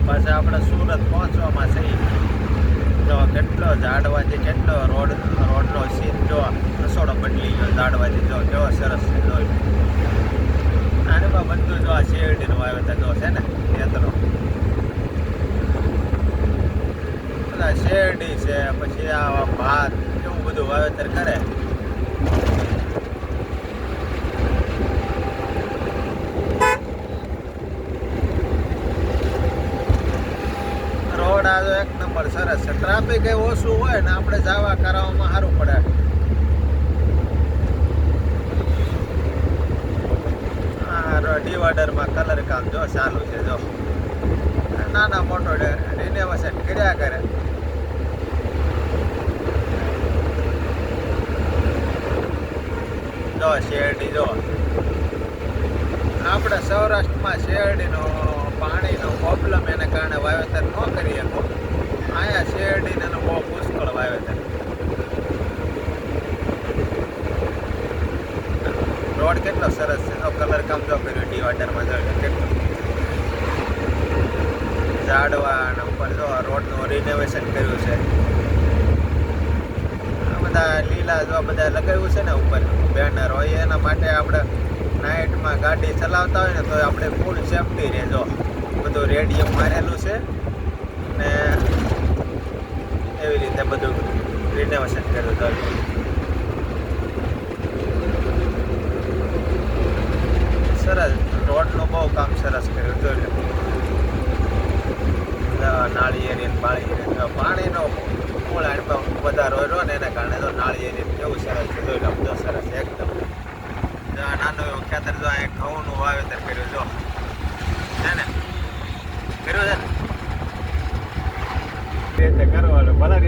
પાછા આપણે સુરત પહોંચવામાં છે. જો કેટલો ઝાડવાથી કેટલો રોડનો સીન જો રસોડો બદલી ગયો ઝાડવાથી જો કેવો સરસ છે. જો આનમાં બધું જો આ શેરડીનું વાવેતર જો છે ને ખેતરો બધા શેરડી છે, પછી આ ભાત એવું બધું વાવેતર કરે. રોડ આ એક નંબર સરસ છે. ટ્રાફિક એ ઓછું હોય ને આપણે જવા કરાવવામાં સારું પડે. ડિવાઈડરમાં કલર કામ જો ચાલુ છે. જો નાના મોટો રિનોવેશન કર્યા કરે. જો શેરડી જો આપણે સૌરાષ્ટ્રમાં શેરડીનો પાણીનો પ્રોબ્લેમ એને કારણે વાવેતર ન કરી શકો. અહીંયા શેરડીને બહુ પુષ્કળ વાવેતર. રોડ કેટલો સરસ છે. કલર કામ જો કર્યું ડિવાઈડરમાં જો કેટલું ઝાડવા ઉપર જો રોડનું રિનોવેશન કર્યું છે. આ બધા લીલા જો બધા લગાવ્યું છે ને ઉપર બેનર હોય એના માટે આપણે નાઇટમાં ગાડી ચલાવતા હોય ને તો આપણે ફૂલ સેફટી રહે. જો બધું રેડિયમ મારેલું છે ને એવી રીતે બધું રિનોવેશન કર્યું તો સરસ. રોડનું બહુ કામ સરસ કર્યું. જોઈ લો નાળિયેરી બાળીએ પાણીનો મૂળ વધારો રહ્યો ને એના કારણે તો નાળિયેરી કેવું સરસ છે. જોઈ લો બધો સરસ એકદમ. નાનું એવું ખેતર જો એક ઘઉંનું વાવેતર કર્યું જો છે ને કર્યું છે ને કરવાનું ભલા